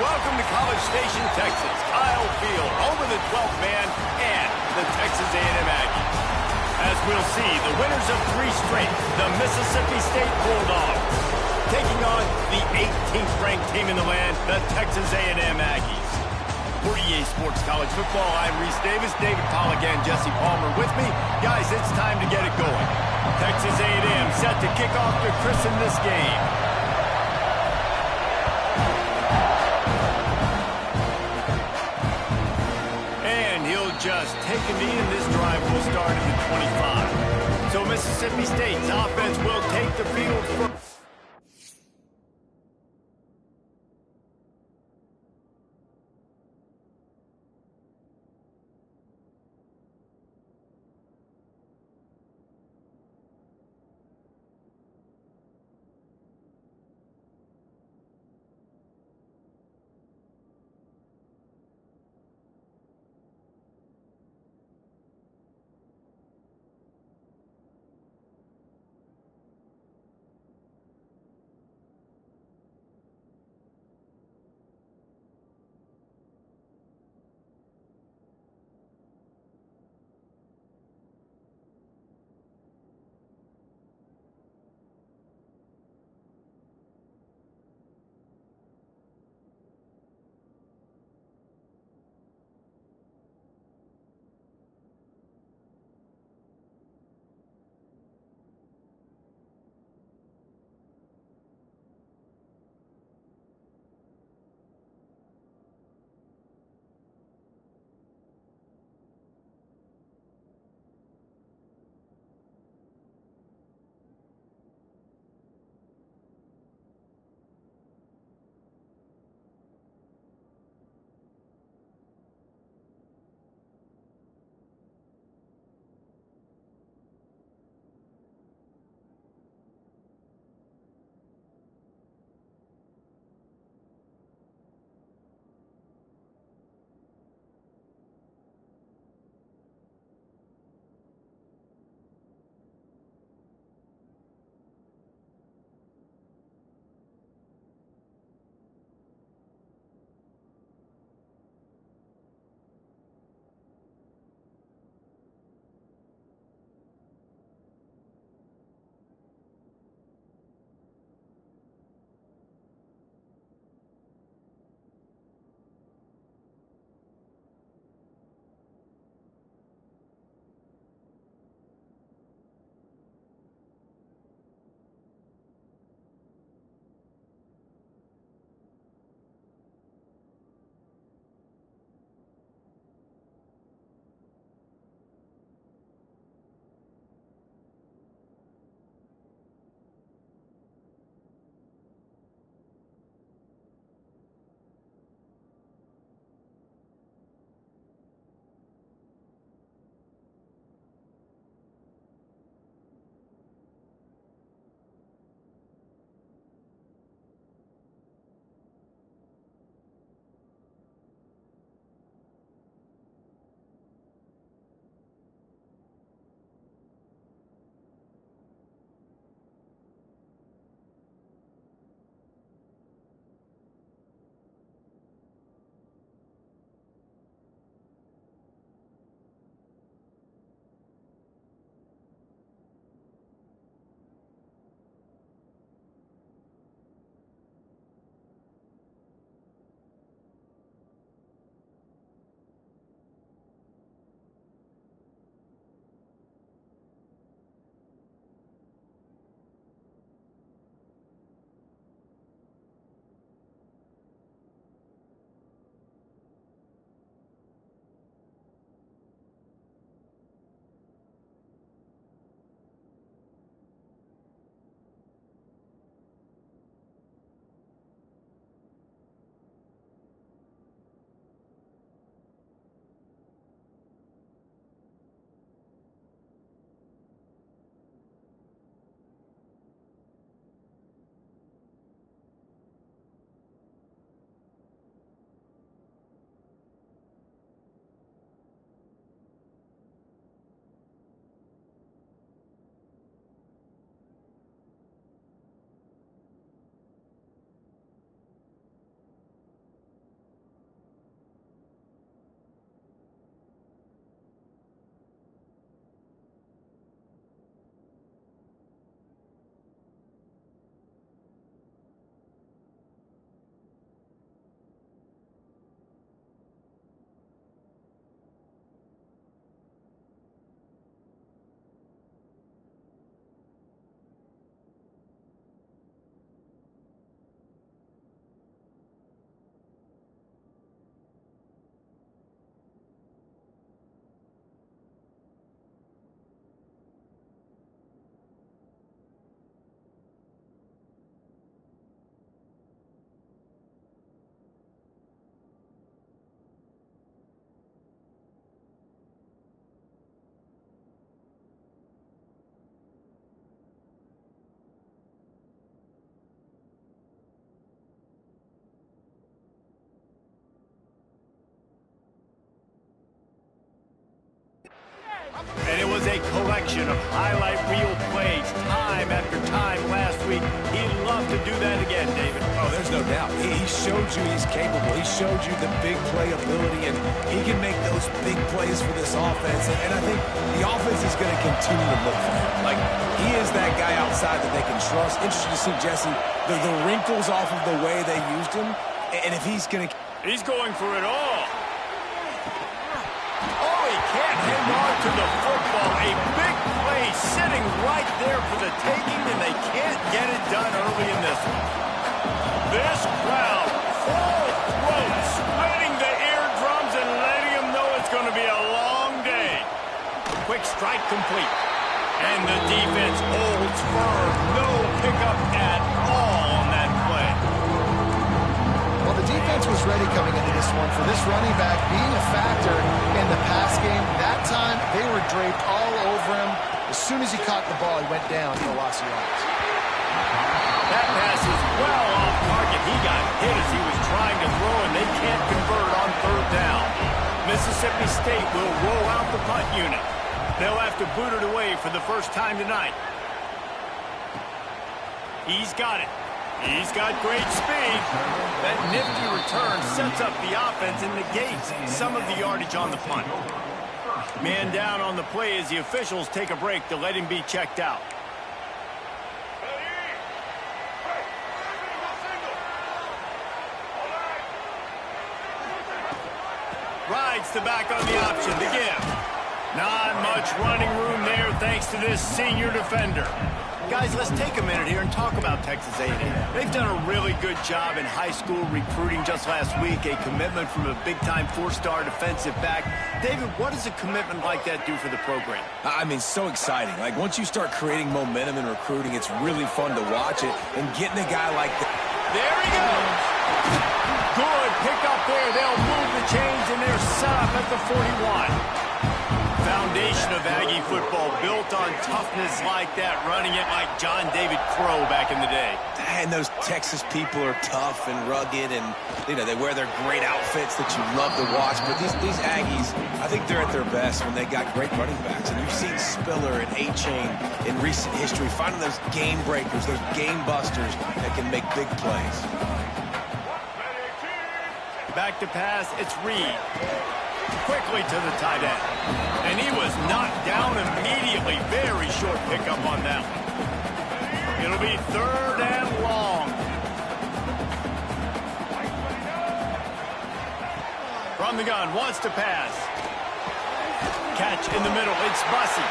welcome to College Station, Texas. Kyle Field over the 12th man and the Texas A&M Aggies. As we'll see, the winners of 3 straight, the Mississippi State Bulldogs, taking on the 18th ranked team in the land, the Texas A&M Aggies. For EA Sports College Football, I'm Reese Davis, David Pollack, and Jesse Palmer with me. Guys, it's time to get it going. Texas A&M set to kick off to christen this game. Just take a knee, and this drive will start at the 25. So Mississippi State's offense will take the field for... It was a collection of highlight reel plays time after time last week. He'd love to do that again, David. Oh, there's no doubt. He showed you he's capable. He showed you the big play ability, and he can make those big plays for this offense. And I think the offense is going to continue to look for him. Like, he is that guy outside that they can trust. Interesting to see, Jesse, the wrinkles off of the way they used him. And if he's going to... He's going for it all. Oh, he can't hang on to the football. A big play sitting right there for the taking, and they can't get it done early in this one. This crowd, full throat, spreading the eardrums and letting them know it's going to be a long day. Quick strike complete. And the defense holds firm. No pickup at all on that play. Well, the defense was ready coming into this one for this running back being a factor in the pass game. That time, they were draped all over him. As soon as he caught the ball, he went down for a loss of yards. That pass is well off target. He got hit as he was trying to throw, and they can't convert on third down. Mississippi State will roll out the punt unit. They'll have to boot it away for the first time tonight. He's got it. He's got great speed. That nifty return sets up the offense and negates some of the yardage on the punt. Man down on the play as the officials take a break to let him be checked out. Rides the back on the option to give. Not much running room there thanks to this senior defender. Guys, let's take a minute here and talk about Texas A&M. They've done a really good job in high school recruiting just last week, a commitment from a big-time four-star defensive back. David, what does a commitment like that do for the program? I mean, so exciting. Like, once you start creating momentum in recruiting, it's really fun to watch it. And getting a guy like that. There he goes. Good pick up there. They'll move the chains, and they're set up at the 41. Foundation of Aggie football built on toughness like that, running it like John David Crow back in the day. And those Texas people are tough and rugged, and you know they wear their great outfits that you love to watch. But these Aggies, I think they're at their best when they got great running backs. And you've seen Spiller and A-Chain in recent history finding those game breakers, those game busters that can make big plays. Back to pass, it's Reed. Quickly to the tight end. And he was knocked down immediately. Very short pickup on that one. It'll be third and long. From the gun, wants to pass. Catch in the middle, it's Bussey.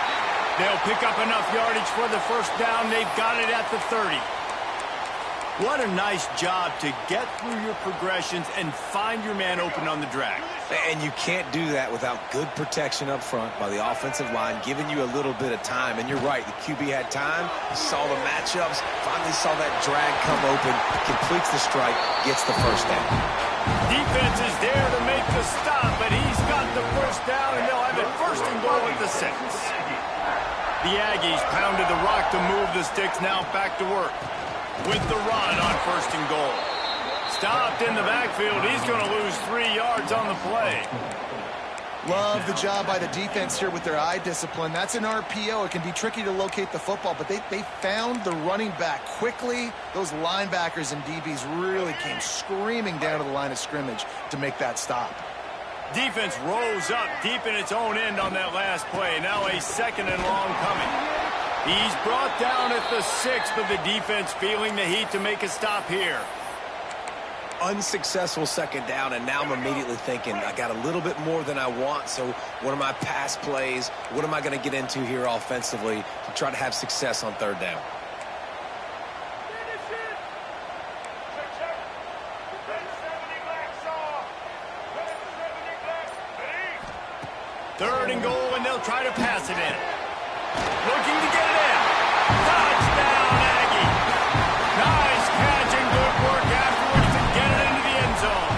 They'll pick up enough yardage for the first down. They've got it at the 30. What a nice job to get through your progressions and find your man open on the drag. And you can't do that without good protection up front by the offensive line, giving you a little bit of time. And you're right, the QB had time, saw the matchups, finally saw that drag come open, completes the strike, gets the first down. Defense is there to make the stop, but he's got the first down, and they'll have it first and goal at the 6. The Aggies pounded the rock to move the sticks, now back to work with the run on first and goal. Stopped in the backfield. He's going to lose 3 yards on the play. Love the job by the defense here with their eye discipline. That's an RPO. It can be tricky to locate the football, but they found the running back quickly. Those linebackers and DBs really came screaming down to the line of scrimmage to make that stop. Defense rose up deep in its own end on that last play. Now a second and long coming. He's brought down at the 6, but the defense feeling the heat to make a stop here. Unsuccessful second down, and now I'm immediately thinking, I got a little bit more than I want, so what are my pass plays? What am I going to get into here offensively to try to have success on third down? Third and goal, and they'll try to pass it in. Looking to get it in. Touchdown, Aggie. Nice catch and good work afterwards to get it into the end zone.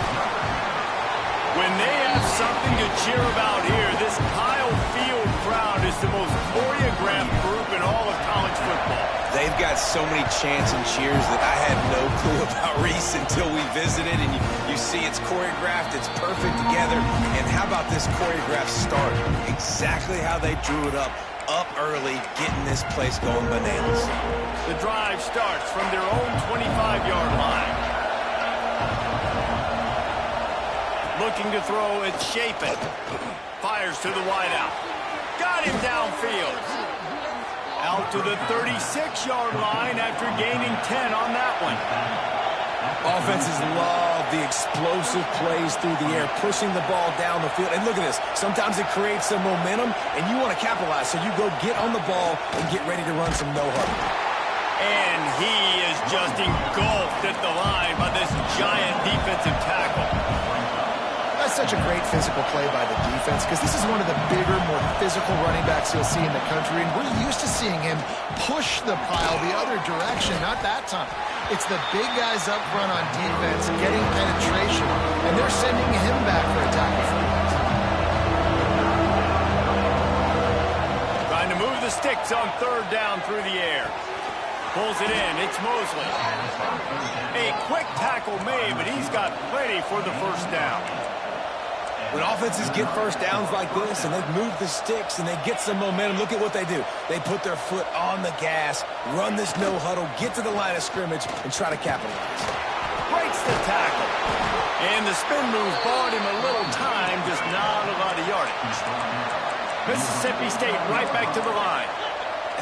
When they have something to cheer about here, this Kyle Field crowd is the most choreographed group in all of college football. They've got so many chants and cheers that I had no clue about Reese until we visited, and you see it's choreographed, it's perfect together. And how about this choreographed start? Exactly how they drew it up early, getting this place going bananas. The drive starts from their own 25-yard line. Looking to throw, it's Chapin. Fires to the wideout. Got him downfield. Out to the 36-yard line after gaining 10 on that one. Offenses love the explosive plays through the air, pushing the ball down the field. And look at this. Sometimes it creates some momentum, and you want to capitalize. So you go get on the ball and get ready to run some no-huddle. And he is just engulfed at the line by this giant defensive tackle. That's such a great physical play by the defense because this is one of the bigger, more physical running backs you'll see in the country, and we're used to seeing him push the pile the other direction, not that time. It's the big guys up front on defense getting penetration, and they're sending him back for a tackle for loss. Trying to move the sticks on third down through the air. Pulls it in. It's Mosley. A quick tackle made, but he's got plenty for the first down. When offenses get first downs like this and they move the sticks and they get some momentum, look at what they do. They put their foot on the gas, run this no-huddle, get to the line of scrimmage, and try to capitalize. Breaks the tackle. And the spin move bought him a little time, just not a lot of yardage. Mississippi State right back to the line.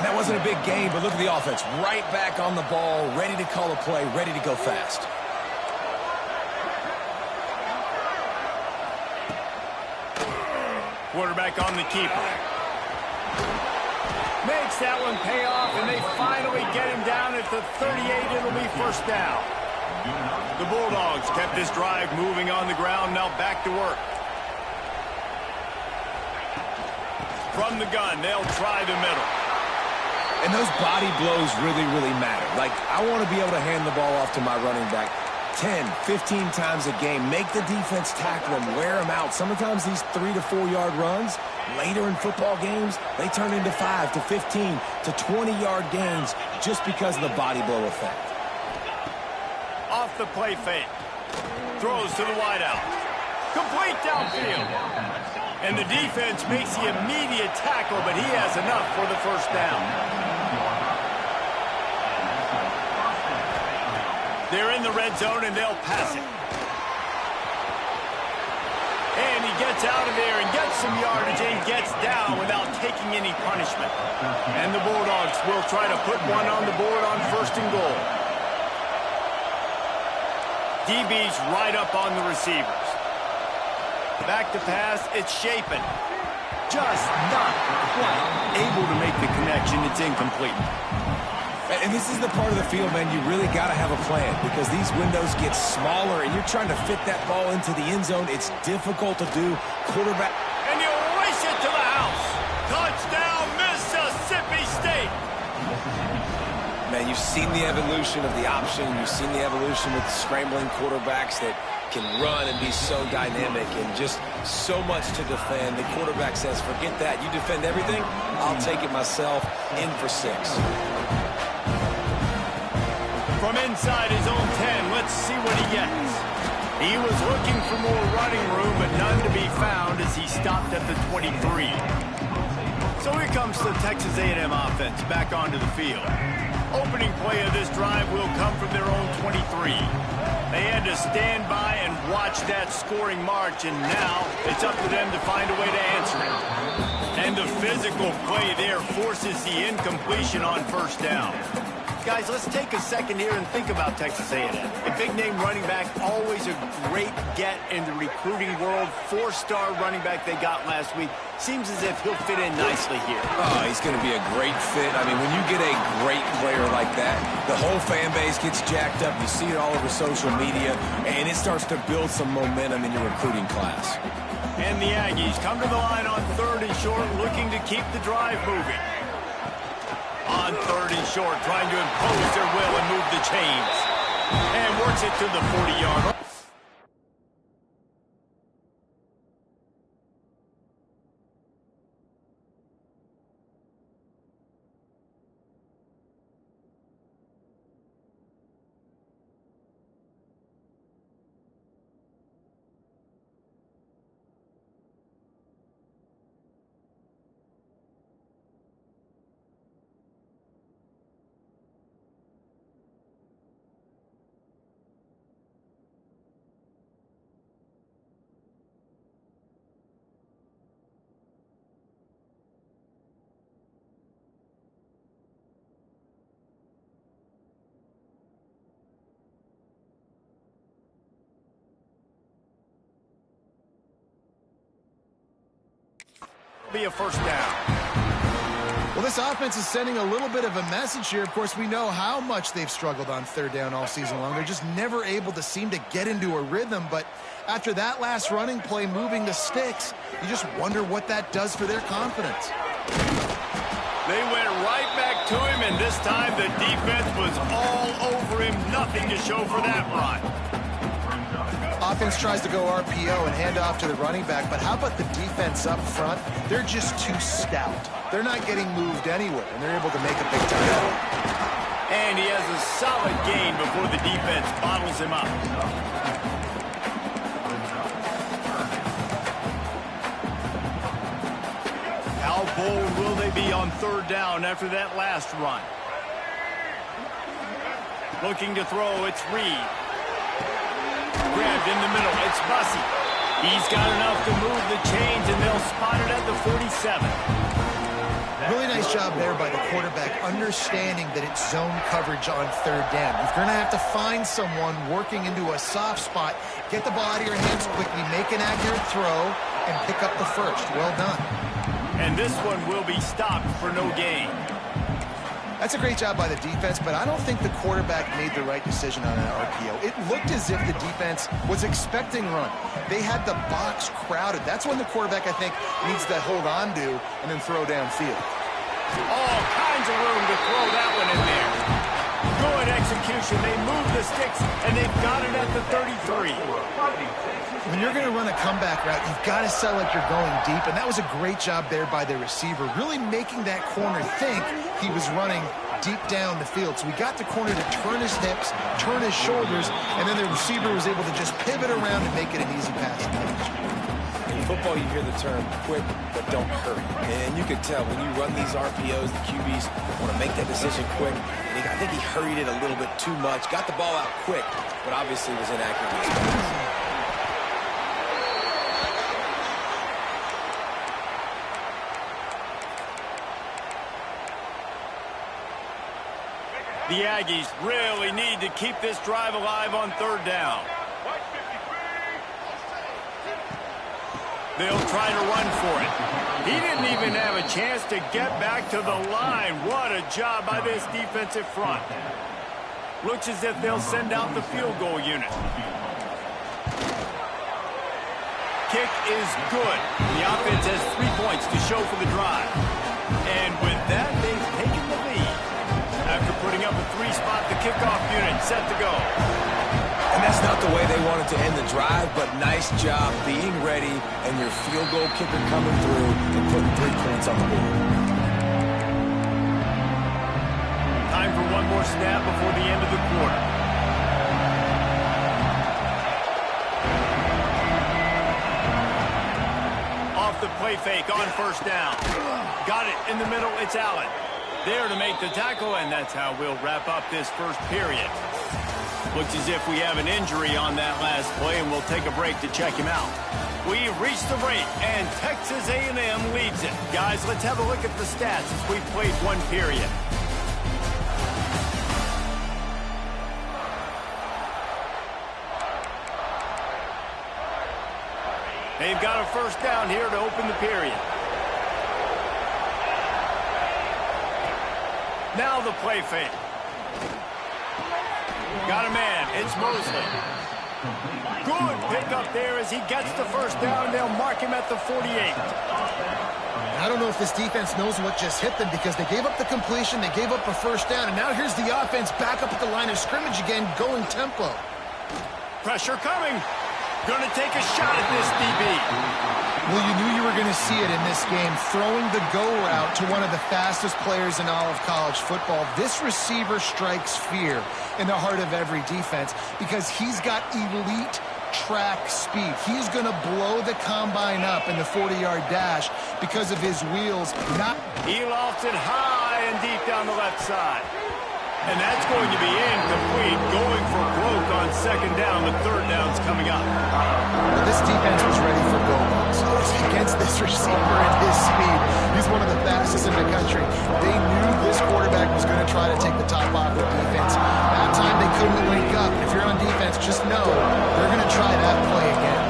And that wasn't a big gain, but look at the offense. Right back on the ball, ready to call a play, ready to go fast. Quarterback on the keeper. Makes that one pay off, and they finally get him down at the 38. It'll be first down. The Bulldogs kept this drive moving on the ground, now back to work. From the gun, they'll try the middle. And those body blows really, really matter. Like, I want to be able to hand the ball off to my running back 10, 15 times a game. Make the defense tackle them, wear them out. Sometimes these 3 to 4 yard runs, later in football games, they turn into 5 to 15 to 20-yard gains just because of the body blow effect. Off the play fake. Throws to the wideout. Complete downfield. And the defense makes the immediate tackle, but he has enough for the first down. They're in the red zone, and they'll pass it. And he gets out of there and gets some yardage and gets down without taking any punishment. And the Bulldogs will try to put one on the board on first and goal. DB's right up on the receivers. Back to pass, it's Chapin. Just not quite able to make the connection. It's incomplete. And this is the part of the field, man, you really got to have a plan because these windows get smaller and you're trying to fit that ball into the end zone. It's difficult to do. Quarterback. And you race it to the house. Touchdown, Mississippi State. Man, you've seen the evolution of the option. You've seen the evolution with scrambling quarterbacks that can run and be so dynamic and just so much to defend. The quarterback says, forget that. You defend everything, I'll take it myself. In for 6. From inside his own 10, let's see what he gets. He was looking for more running room, but none to be found as he stopped at the 23. So here comes the Texas A&M offense back onto the field. Opening play of this drive will come from their own 23. They had to stand by and watch that scoring march, and now it's up to them to find a way to answer it. And the physical play there forces the incompletion on first down. Guys, let's take a second here and think about Texas A&M. A big-name running back, always a great get in the recruiting world. 4-star running back they got last week. Seems as if he'll fit in nicely here. Oh, he's going to be a great fit. I mean, when you get a great player like that, the whole fan base gets jacked up. You see it all over social media, and it starts to build some momentum in your recruiting class. And the Aggies come to the line on 3rd and short, looking to keep the drive moving. On 3rd and short, trying to impose their will and move the chains. And works it to the 40-yard line. be a first down. Well, this offense is sending a little bit of a message here. Of course, we know how much they've struggled on third down all season long. They're just never able to seem to get into a rhythm. But after that last running play, moving the sticks, you just wonder what that does for their confidence. They went right back to him, and this time the defense was all over him. Nothing to show for that run. Offense tries to go RPO and hand off to the running back, but how about the defense up front? They're just too stout. They're not getting moved anywhere, and they're able to make a big time play. And he has a solid gain before the defense bottles him up. How bold will they be on third down after that last run? Looking to throw, it's Reed. Grabbed in the middle, it's Bussey. He's got enough to move the chains, and they'll spot it at the 47. Really nice job there by the quarterback, understanding that it's zone coverage on third down. You're going to have to find someone working into a soft spot, get the ball out of your hands quickly, make an accurate throw, and pick up the first. Well done. And this one will be stopped for no gain. That's a great job by the defense, but I don't think the quarterback made the right decision on an RPO. It looked as if the defense was expecting run. They had the box crowded. That's when the quarterback, I think, needs to hold on to and then throw downfield. All kinds of room to throw that one in there. Good execution. They move the sticks, and they've got it at the 33. When you're going to run a comeback route, you've got to sell like you're going deep, and that was a great job there by the receiver, really making that corner think he was running deep down the field. So we got the corner to turn his hips, turn his shoulders, and then the receiver was able to just pivot around and make it an easy pass. In football, you hear the term quick, but don't hurry. And you can tell when you run these RPOs, the QBs want to make that decision quick. And I think he hurried it a little bit too much, got the ball out quick, but obviously was inaccurate with his pass. The Aggies really need to keep this drive alive on third down. They'll try to run for it. He didn't even have a chance to get back to the line. What a job by this defensive front. Looks as if they'll send out the field goal unit. Kick is good. The offense has 3 points to show for the drive. And with that, they've taken the lead. After putting up a 3-spot, the kickoff unit set to go. And that's not the way they wanted to end the drive, but nice job being ready and your field goal kicker coming through and putting 3 points on the board. Time for one more snap before the end of the quarter. Off the play fake on first down. Got it in the middle, it's Allen. There to make the tackle, and that's how we'll wrap up this first period. Looks as if we have an injury on that last play, and we'll take a break to check him out. We've reached the break, and Texas A&M leads it. Guys, let's have a look at the stats as we've played one period. They've got a first down here to open the period. Now the play fake. Got a man. It's Mosley. Good pickup there as he gets the first down, and they'll mark him at the 48. I don't know if this defense knows what just hit them because they gave up the completion, they gave up a first down, and now here's the offense back up at the line of scrimmage again, going tempo. Pressure coming. Going to take a shot at this DB. Well, you knew you were going to see it in this game, throwing the go route to one of the fastest players in all of college football. This receiver strikes fear in the heart of every defense because he's got elite track speed. He's going to blow the combine up in the 40-yard dash because of his wheels. He lofts it high and deep down the left side. And that's going to be incomplete, going for broke on second down. The third down's coming up. Well, this defense was ready for go-balls against this receiver and his speed. He's one of the fastest in the country. They knew this quarterback was going to try to take the top off the defense. That time they couldn't wake up. If you're on defense, just know they're going to try that play again.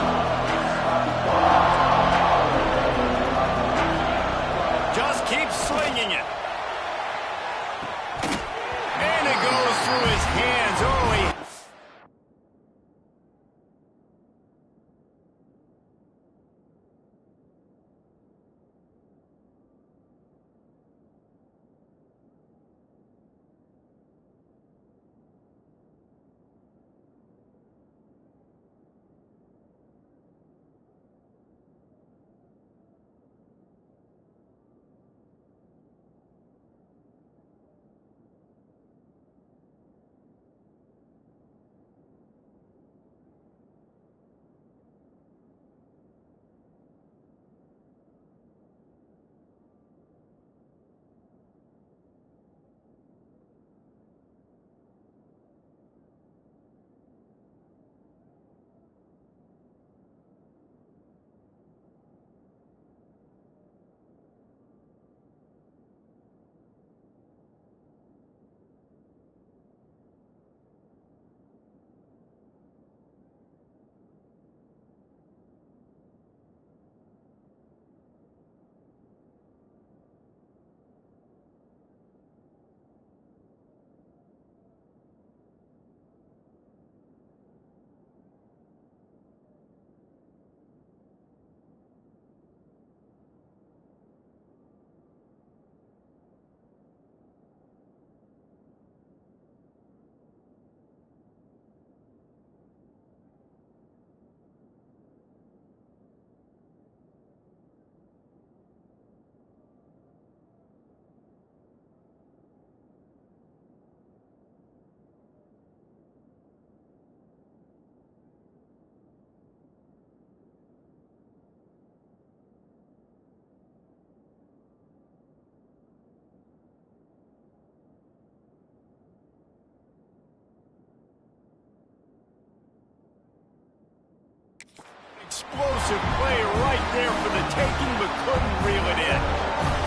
there for the taking, but couldn't reel it in.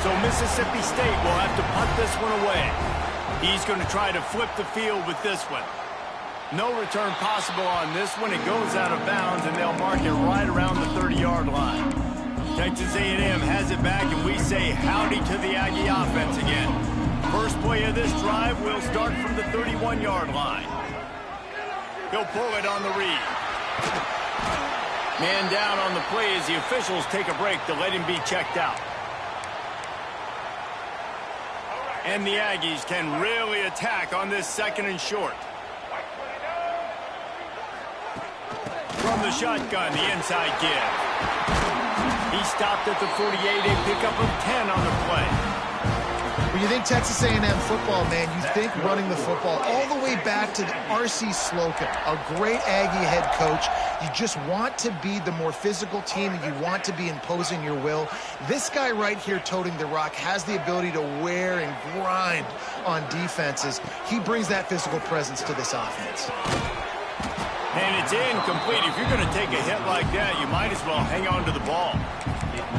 So Mississippi State will have to punt this one away. He's going to try to flip the field with this one. No return possible on this one. It goes out of bounds, and they'll mark it right around the 30-yard line. Texas A&M has it back, and we say howdy to the Aggie offense again. First play of this drive will start from the 31-yard line. He'll pull it on the read. Man down on the play as the officials take a break to let him be checked out. And the Aggies can really attack on this second and short. From the shotgun, the inside give. He stopped at the 48, a pickup of 10 on the play. When you think Texas A&M football, man, you think running the football all the way back to R.C. Slocum, a great Aggie head coach. You just want to be the more physical team, and you want to be imposing your will. This guy right here toting the rock has the ability to wear and grind on defenses. He brings that physical presence to this offense. And it's incomplete. If you're going to take a hit like that, you might as well hang on to the ball.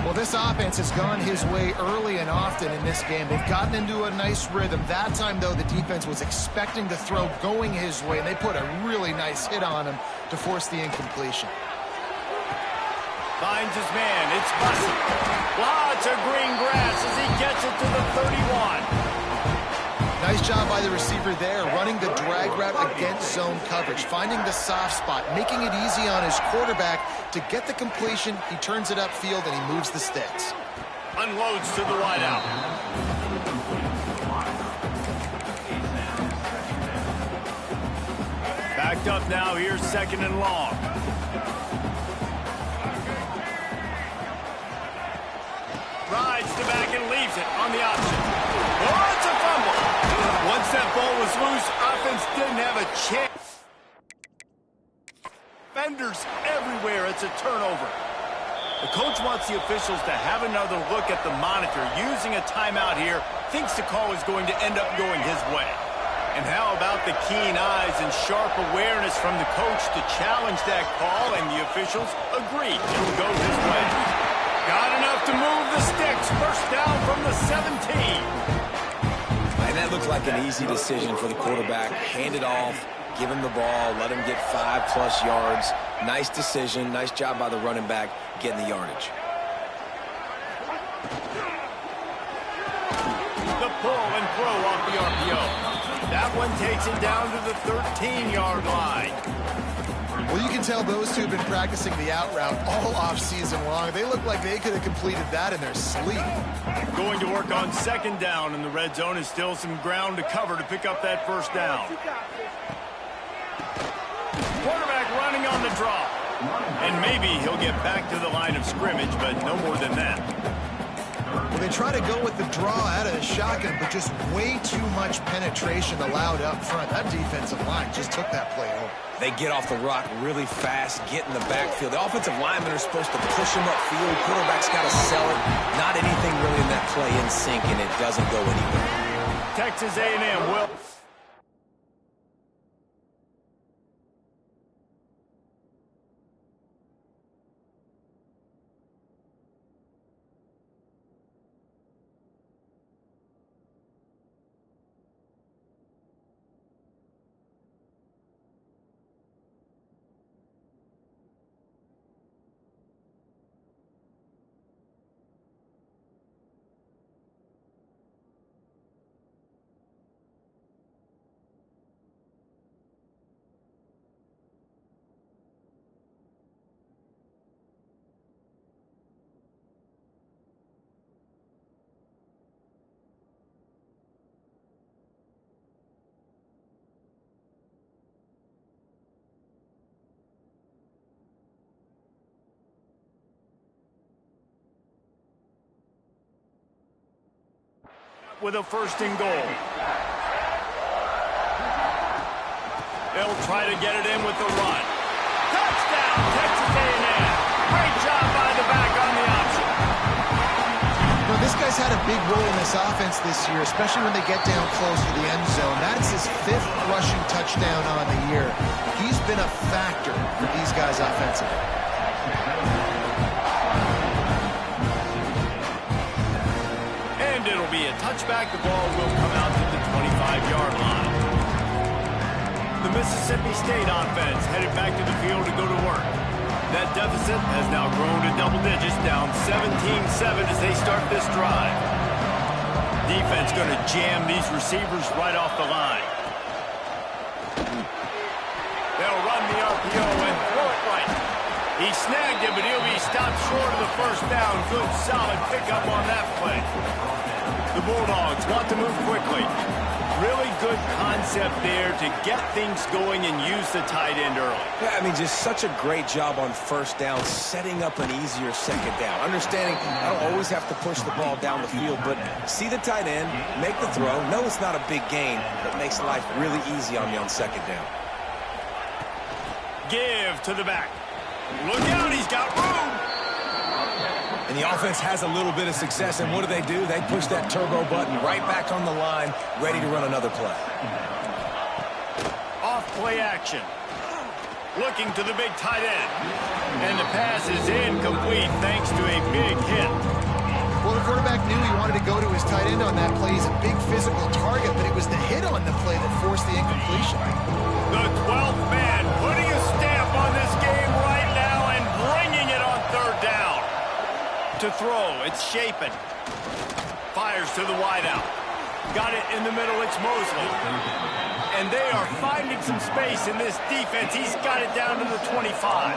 Well, this offense has gone his way early and often in this game. They've gotten into a nice rhythm. That time, though, the defense was expecting the throw going his way, and they put a really nice hit on him to force the incompletion. Finds his man. It's Bussey. Lots of green grass as he gets it to the 31. Nice job by the receiver there, running the drag route against zone coverage, finding the soft spot, making it easy on his quarterback to get the completion. He turns it upfield, and he moves the sticks. Unloads to the wideout. Backed up now. Here's second and long. Rides to back and leaves it on the option. Oh, it's a fumble. Once that ball was loose, offense didn't have a chance. Fenders everywhere. It's a turnover. The coach wants the officials to have another look at the monitor. Using a timeout here, thinks the call is going to end up going his way. And how about the keen eyes and sharp awareness from the coach to challenge that call, and the officials agree it'll go his way. Got enough to move the sticks. First down from the 17. And that looked like an easy decision for the quarterback. Hand it off, give him the ball, let him get 5+ yards. Nice decision. Nice job by the running back getting the yardage. The pull and throw off the RPO. That one takes it down to the 13-yard line. Well, you can tell those two have been practicing the out route all offseason long. They look like they could have completed that in their sleep. Going to work on second down in the red zone. Is still some ground to cover to pick up that first down. Quarterback running on the draw. And maybe he'll get back to the line of scrimmage, but no more than that. Well, they try to go with the draw out of the shotgun, but just way too much penetration allowed up front. That defensive line just took that play over. They get off the rock really fast, get in the backfield. The offensive linemen are supposed to push him upfield. Quarterback's got to sell it. Not anything really in that play in sync, and it doesn't go anywhere. Texas A&M will... with a first and goal. They'll try to get it in with the run. Touchdown, Texas A&M. Great job by the back on the option. Well, this guy's had a big role in this offense this year, especially when they get down close to the end zone. That is his 5th rushing touchdown on the year. He's been a factor for these guys offensively. be a touchback. The ball will come out to the 25-yard line. The Mississippi State offense headed back to the field to go to work. That deficit has now grown to double digits, down 17-7 as they start this drive. Defense going to jam these receivers right off the line. They'll run the RPO and throw it right. He snagged it, but he'll be stopped short of the first down. Good, solid pickup on that play. The Bulldogs want to move quickly. Really good concept there to get things going and use the tight end early. Yeah, I mean, just such a great job on first down, setting up an easier second down. Understanding I don't always have to push the ball down the field, but see the tight end, make the throw. No, it's not a big gain, but makes life really easy on me on second down. Give to the back. Look out, he's got room. And the offense has a little bit of success, and what do? They push that turbo button right back on the line, ready to run another play. Off play action. Looking to the big tight end. And the pass is incomplete thanks to a big hit. Well, the quarterback knew he wanted to go to his tight end on that play. He's a big physical target, but it was the hit on the play that forced the incompletion. The 12th man putting a stamp on this game right now and bringing it on third down. To throw, it's Shapen. Fires to the wideout. Got it in the middle, it's Mosley. And they are finding some space in this defense. He's got it down to the 25.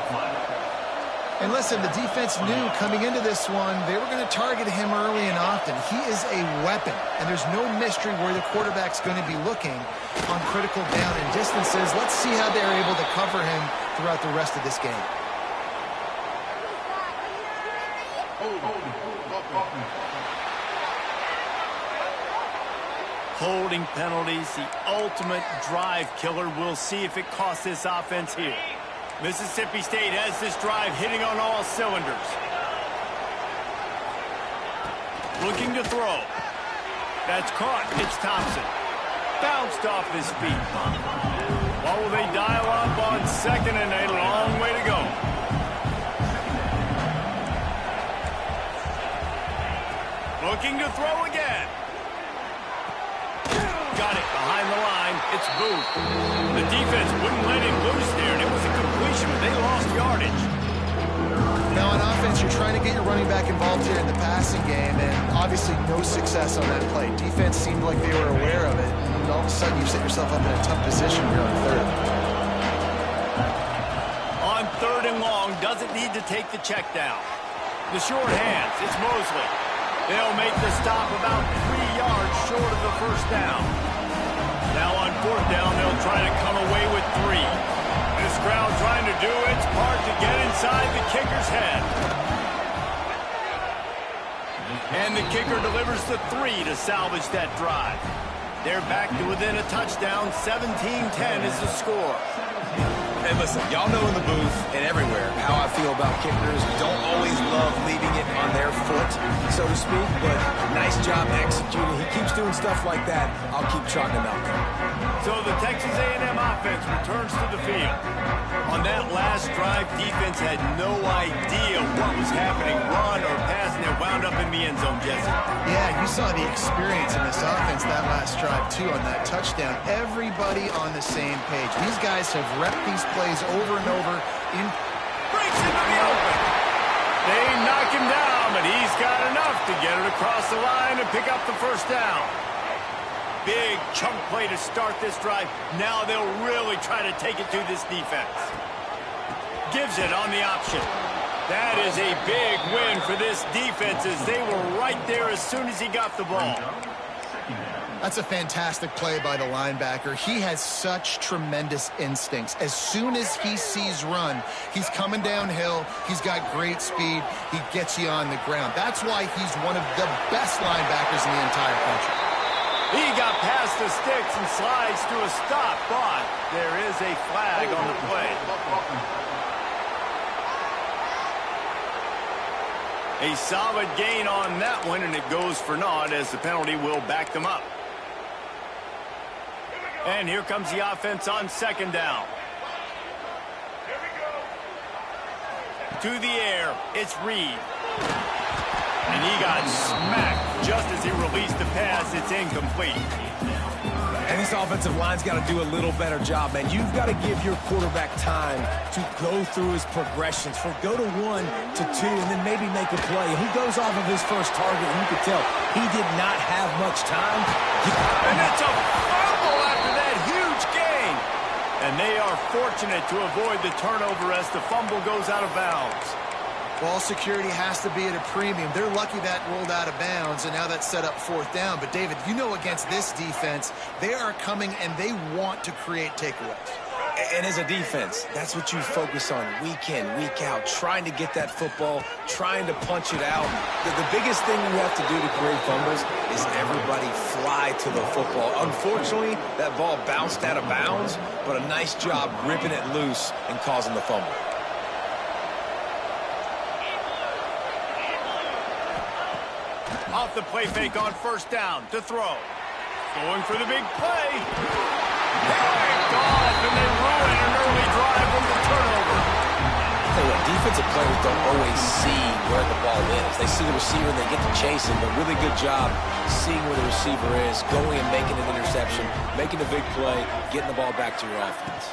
And listen, the defense knew coming into this one, they were going to target him early and often. He is a weapon, and there's no mystery where the quarterback's going to be looking on critical down and distances. Let's see how they're able to cover him throughout the rest of this game. Holding penalties, the ultimate drive killer. We'll see if it costs this offense here. Mississippi State has this drive hitting on all cylinders. Looking to throw. That's caught. It's Thompson. Bounced off his feet. What will they dial up on second and a long way to go? Looking to throw again. Got it behind the line. It's Booth. The defense wouldn't let him loose there, and it was a completion, but they lost yardage. Now on offense, you're trying to get your running back involved here in the passing game, and obviously no success on that play. Defense seemed like they were aware of it, and all of a sudden you set yourself up in a tough position here on third. On third and long, doesn't need to take the check down. The short hands, it's Mosley. They'll make the stop about 3 yards short of the first down. Now on fourth down, they'll try to come away with 3. This crowd trying to do its part to get inside the kicker's head. And the kicker delivers the 3 to salvage that drive. They're back to within a touchdown. 17-10 is the score. And listen, y'all know in the booth and everywhere how I feel about kickers. Don't always love leaving it on their foot, so to speak, but nice job executing. He keeps doing stuff like that. I'll keep trotting him out there. So the Texas A&M offense returns to the field. On that last drive, defense had no idea what was happening, run or pass, and it wound up in the end zone, Jesse. Yeah, you saw the experience in this offense that last drive, too, on that touchdown. Everybody on the same page. These guys have repped these plays over and over. Breaks into the open. They knock him down, but he's got enough to get it across the line and pick up the first down. Big chunk play to start this drive. Now they'll really try to take it to this defense. Gives it on the option. That is a big win for this defense as they were right there as soon as he got the ball. That's a fantastic play by the linebacker. He has such tremendous instincts. As soon as he sees run, he's coming downhill. He's got great speed. He gets you on the ground. That's why he's one of the best linebackers in the entire country. He got past the sticks and slides to a stop, but there is a flag on the play. A solid gain on that one, and it goes for naught as the penalty will back them up. And here comes the offense on second down. To the air, it's Reed. And he got smacked just as he released the pass. It's incomplete. And this offensive line's got to do a little better job, man. You've got to give your quarterback time to go through his progressions. Go to 1 to 2 and then maybe make a play. He goes off of his first target, and you could tell he did not have much time. And it's a fumble after that huge gain. And they are fortunate to avoid the turnover as the fumble goes out of bounds. Ball security has to be at a premium. They're lucky that rolled out of bounds, and now that's set up 4th down. But, David, you know against this defense, they are coming and they want to create takeaways. And as a defense, that's what you focus on week in, week out, trying to get that football, trying to punch it out. The biggest thing you have to do to create fumbles is everybody fly to the football. Unfortunately, that ball bounced out of bounds, but a nice job ripping it loose and causing the fumble. Off the play fake on 1st down to throw. Going for the big play. Picked off, and they ruin an early drive with the turnover. I'll tell you what, defensive players don't always see where the ball is. They see the receiver and they get to chase him, but really good job seeing where the receiver is, going and making an interception, making a big play, getting the ball back to your offense.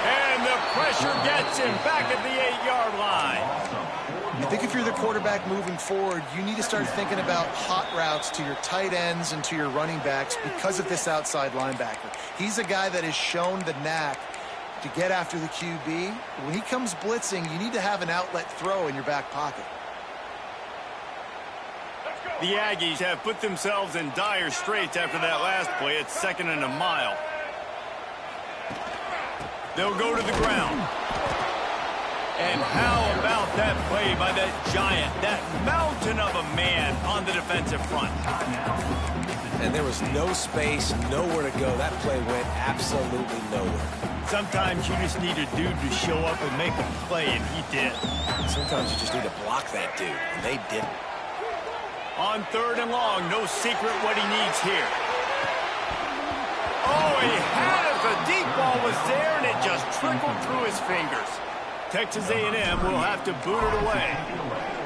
And the pressure gets him back at the 8-yard line. I think if you're the quarterback moving forward, you need to start thinking about hot routes to your tight ends and to your running backs because of this outside linebacker. He's a guy that has shown the knack to get after the QB. When he comes blitzing, you need to have an outlet throw in your back pocket. The Aggies have put themselves in dire straits after that last play. It's 2nd and a mile. They'll go to the ground. And how about that play by that giant, that mountain of a man on the defensive front? And there was no space, nowhere to go. That play went absolutely nowhere. Sometimes you just need a dude to show up and make a play, and he did. Sometimes you just need to block that dude, and they didn't. On 3rd and long, no secret what he needs here. Oh, he had it. The deep ball was there, and it just trickled through his fingers. Texas A&M will have to boot it away.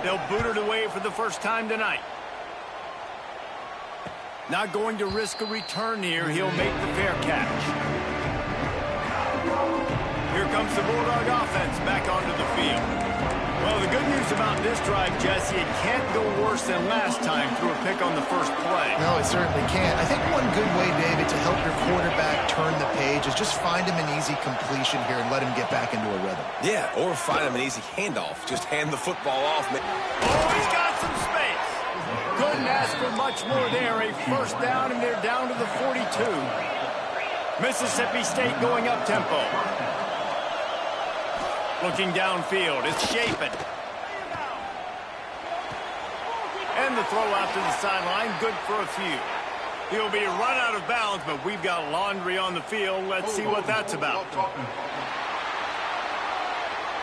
They'll boot it away for the first time tonight. Not going to risk a return here. He'll make the fair catch. Here comes the Bulldog offense back onto the field. Well, the good news about this drive, Jesse, it can't go worse than last time through a pick on the first play. No, it certainly can't. I think one good way, David, to help your quarterback turn the page is just find him an easy completion here and let him get back into a rhythm. Yeah, or find him an easy handoff. Just hand the football off. Oh, he's got some space. Couldn't ask for much more there. A 1st down, and they're down to the 42. Mississippi State going up tempo. Looking downfield, it's Chapin. And the throw out to the sideline, good for a few. He'll be run out of bounds, but we've got laundry on the field. Let's see what that's about.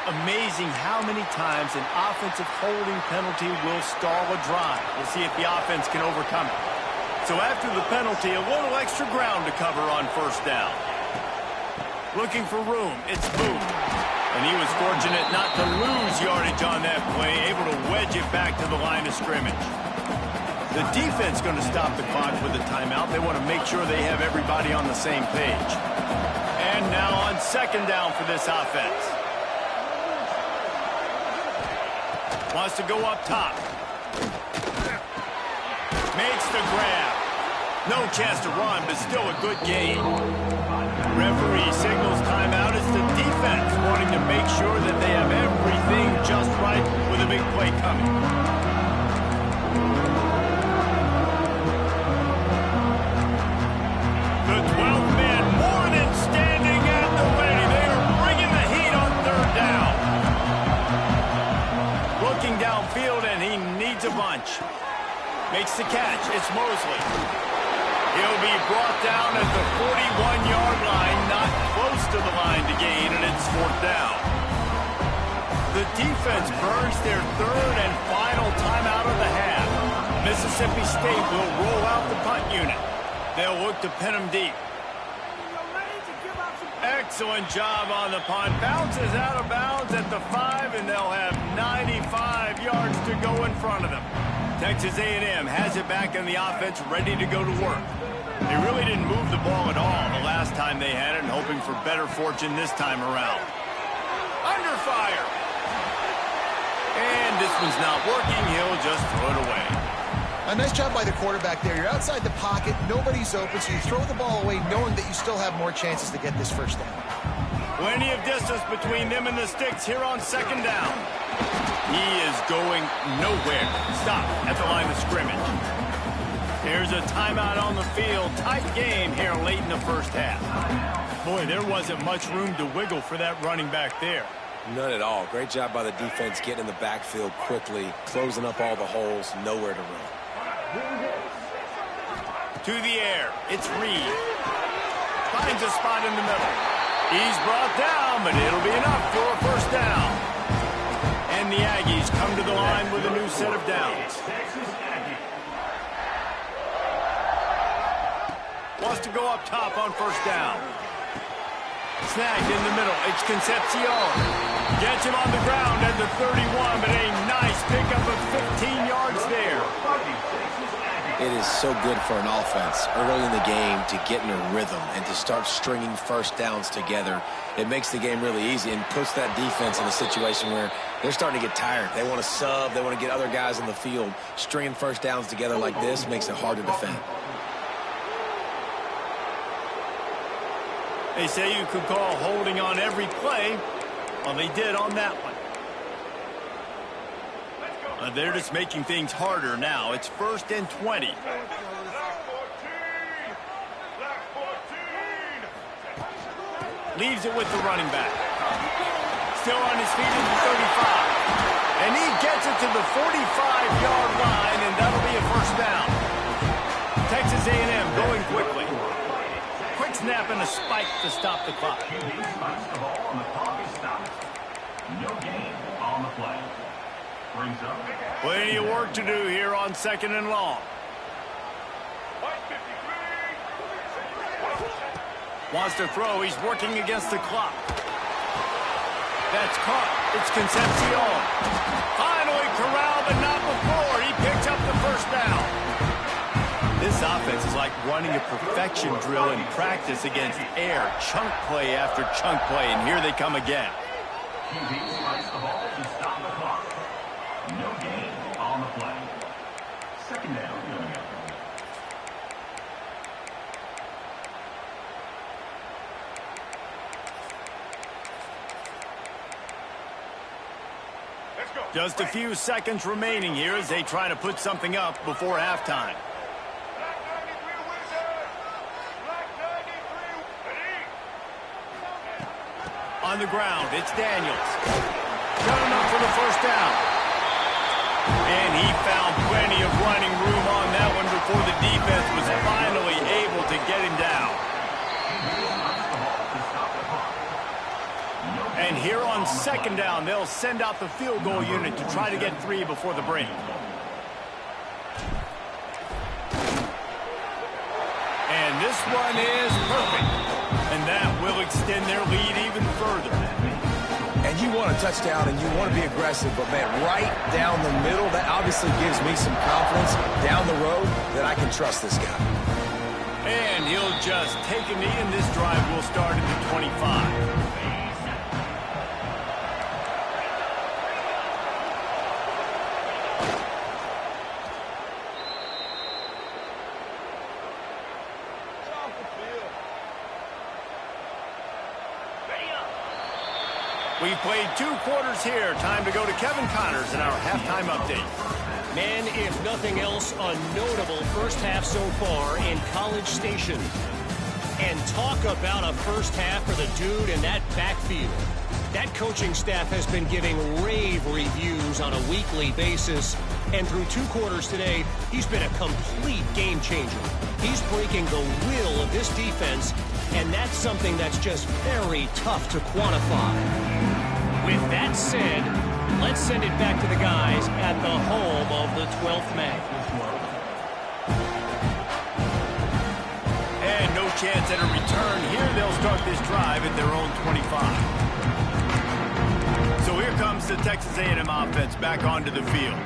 Amazing how many times an offensive holding penalty will stall a drive. We'll see if the offense can overcome it. So after the penalty, a little extra ground to cover on 1st down. Looking for room, it's Booth. And he was fortunate not to lose yardage on that play, able to wedge it back to the line of scrimmage. The defense going to stop the clock with a timeout. They want to make sure they have everybody on the same page. And now on 2nd down for this offense. Wants to go up top. Makes the grab. No chance to run, but still a good gain. Referee signals timeout. It's the defense wanting to make sure that they have everything just right with a big play coming. The 12th man more than standing at the ready. They are bringing the heat on 3rd down. Looking downfield, and he needs a bunch. Makes the catch. It's Mosley. He'll be brought down at the 41-yard line, not close to the line to gain, and it's 4th down. The defense burns their 3rd and final timeout of the half. Mississippi State will roll out the punt unit. They'll look to pin them deep. Excellent job on the punt. Bounces out of bounds at the 5, and they'll have 95 yards to go in front of them. Texas A&M has it back in the offense, ready to go to work. They really didn't move the ball at all the last time they had it, and hoping for better fortune this time around. Under fire. And this one's not working. He'll just throw it away. A nice job by the quarterback there. You're outside the pocket. Nobody's open, so you throw the ball away knowing that you still have more chances to get this first down. Plenty of distance between them and the sticks here on second down. He is going nowhere. Stop at the line of scrimmage. Here's a timeout on the field. Tight game here late in the first half. Boy, there wasn't much room to wiggle for that running back there. None at all. Great job by the defense getting in the backfield quickly, closing up all the holes, nowhere to run. To the air, it's Reed. Finds a spot in the middle. He's brought down, but it'll be enough for a first down. And the Aggies come to the line with a new set of downs. Wants to go up top on first down. Snagged in the middle. It's Concepcion. Gets him on the ground at the 31, but a nice pickup of 15 yards there. It is so good for an offense early in the game to get in a rhythm and to start stringing first downs together. It makes the game really easy and puts that defense in a situation where they're starting to get tired. They want to sub. They want to get other guys in the field. Stringing first downs together like this makes it hard to defend. They say you could call holding on every play. Well, they did on that one. They're just making things harder now. It's 1st and 20. Leaves it with the running back. Still on his feet at the 35. And he gets it to the 45-yard line, and that'll be a first down. Texas A&M going quickly. Quick snap and a spike to stop the clock. No gain on the play. Plenty of work to do here on second and long. Wants to throw. He's working against the clock. That's caught. It's Concepcion. Finally corralled, but not before. He picks up the first down. This offense is like running a perfection drill in practice against air. Chunk play after chunk play, and here they come again. QB slides the ball to stop the clock. No gain on the play. Second down. Just a few seconds remaining here as they try to put something up before halftime. On the ground, it's Daniels. Got him up for the first down. And he found plenty of running room on that one before the defense was finally able to get him down. And here on second down, they'll send out the field goal unit to try to get 3 before the break. And this one is perfect. And that will extend their lead even further. And you want a touchdown and you want to be aggressive, but man, right down the middle, that obviously gives me some confidence down the road that I can trust this guy. And he'll just take a knee, and this drive will start at the 25. We've played 2 quarters here. Time to go to Kevin Connors in our halftime update. Man, if nothing else, a notable first half so far in College Station. And talk about a first half for the dude in that backfield. That coaching staff has been giving rave reviews on a weekly basis. And through 2 quarters today, he's been a complete game changer. He's breaking the will of this defense, and that's something that's just very tough to quantify. With that said, let's send it back to the guys at the home of the 12th man. And no chance at a return. Here they'll start this drive at their own 25. So here comes the Texas A&M offense back onto the field.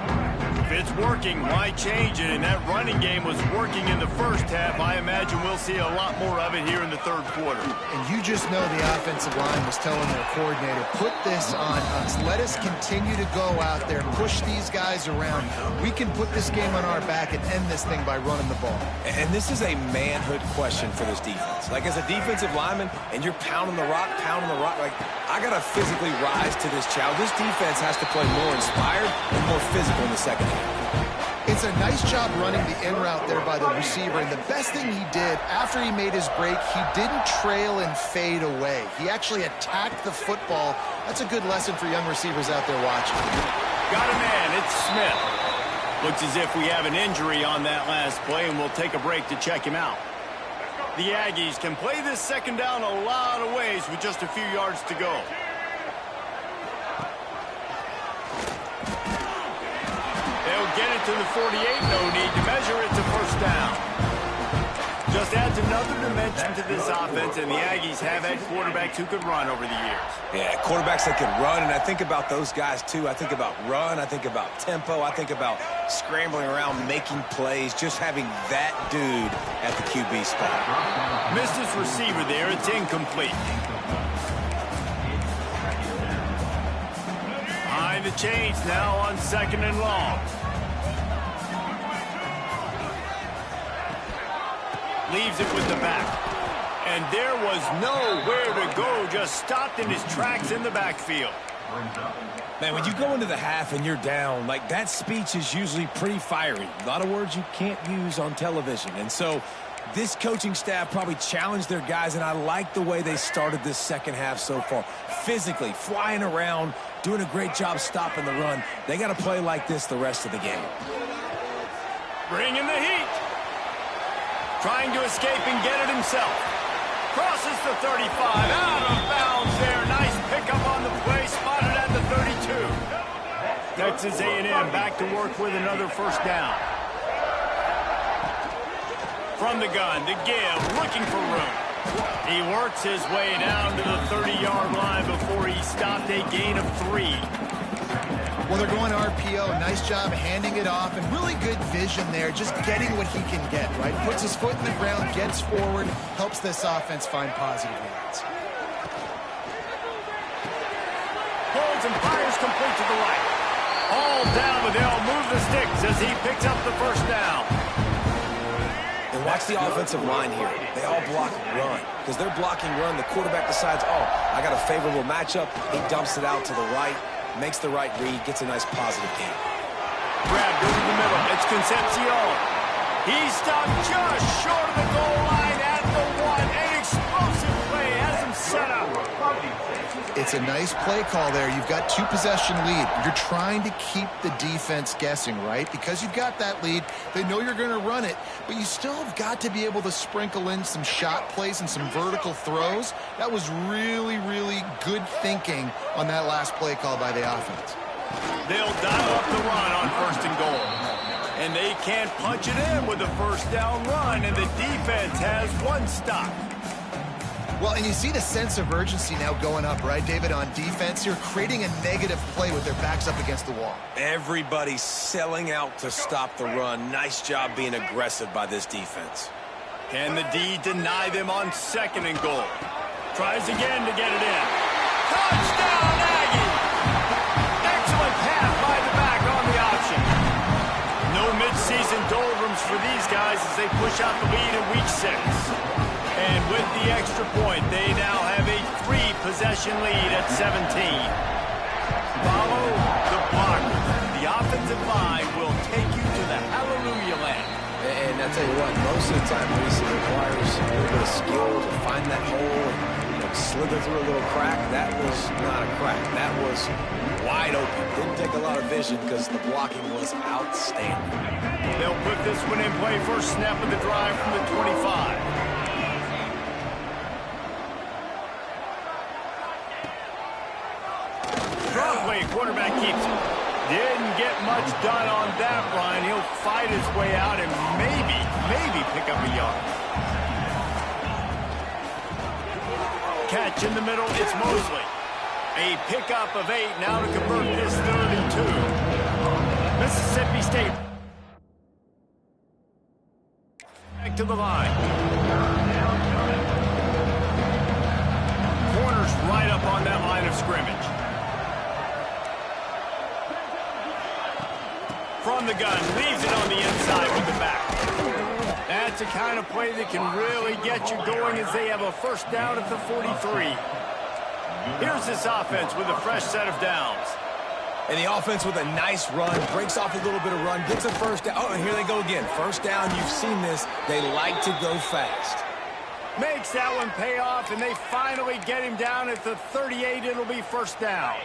If it's working, why change it? And that running game was working in the first half. I imagine we'll see a lot more of it here in the third quarter. And you just know the offensive line was telling their coordinator, put this on us. Let us continue to go out there, push these guys around. We can put this game on our back and end this thing by running the ball. And this is a manhood question for this defense. Like, as a defensive lineman, and you're pounding the rock, like, I got to physically rise to this challenge. This defense has to play more inspired and more physical in the second half. It's a nice job running the in route there by the receiver, and the best thing he did after he made his break, he didn't trail and fade away. He actually attacked the football. That's a good lesson for young receivers out there watching. Got a man, it's Smith. Looks as if we have an injury on that last play, and we'll take a break to check him out. The Aggies can play this second down a lot of ways with just a few yards to go. They'll get it to the 48. No need to measure it to first down. Just adds another dimension to this offense, and the Aggies have had quarterbacks who could run over the years. Yeah, quarterbacks that can run, and I think about those guys too. I think about run, I think about tempo, I think about scrambling around, making plays, just having that dude at the QB spot. Missed his receiver there. It's incomplete. Behind the chains now on 2nd and long. Leaves it with the back. And there was nowhere to go. Just stopped in his tracks in the backfield. Man, when you go into the half and you're down, like, that speech is usually pretty fiery. A lot of words you can't use on television. And so this coaching staff probably challenged their guys, and I like the way they started this second half so far. Physically, flying around, doing a great job stopping the run. They got to play like this the rest of the game. Bringing the heat. Trying to escape and get it himself. Crosses the 35. Out of bounds there. Nice pickup on the play. Spotted at the 32. Texas A&M back to work with another first down. From the gun, the give, looking for room. He works his way down to the 30-yard line before he stopped a gain of 3. Well, they're going RPO. Nice job handing it off, and really good vision there, just getting what he can get, right? Puts his foot in the ground, gets forward, helps this offense find positive yards. Holds and fires complete to the right. All down, but they'll move the sticks as he picks up the first down. And watch the offensive line here. They all block run. Because they're blocking run, the quarterback decides, oh, I got a favorable matchup. He dumps it out to the right. Makes the right read, gets a nice positive gain. Grabbed over the middle. It's Concepcion. He stopped just short of the goal line at the 1. An explosive play has him set up. It's a nice play call there. You've got 2-possession lead. You're trying to keep the defense guessing, right? Because you've got that lead, they know you're going to run it, but you still have got to be able to sprinkle in some shot plays and some vertical throws. That was really, really good thinking on that last play call by the offense. They'll dial up the run on 1st and goal. And they can't punch it in with a first down run, and the defense has 1 stop. Well, and you see the sense of urgency now going up, right, David, on defense here, creating a negative play with their backs up against the wall. Everybody's selling out to stop the run. Nice job being aggressive by this defense. Can the D deny them on 2nd and goal? Tries again to get it in. Touchdown, Aggie! Excellent pass by the back on the option. No midseason doldrums for these guys as they push out the lead in week 6. And with the extra point, they now have a 3-possession lead at 17. Follow the blockers. The offensive line will take you to the hallelujah land. And I tell you what, most of the time, Reese, it requires a little bit of skill to find that hole and slither through a little crack. That was not a crack. That was wide open. Didn't take a lot of vision because the blocking was outstanding. They'll put this one in play. First snap of the drive from the 25. Quarterback keeps it. Didn't get much done on that run. He'll fight his way out and maybe pick up a yard. catch in the middle. It's Mosley. A pickup of 8 now to convert this 32. Mississippi State back to the line. Corners right up on that line of scrimmage. From the gun, leaves it on the inside with the back. That's the kind of play that can really get you going as they have a first down at the 43. Here's this offense with a fresh set of downs. And the offense with a nice run, breaks off a little bit of run, gets a first down. Oh, and here they go again. First down, you've seen this. They like to go fast. Makes that one pay off, and they finally get him down at the 38. It'll be first down.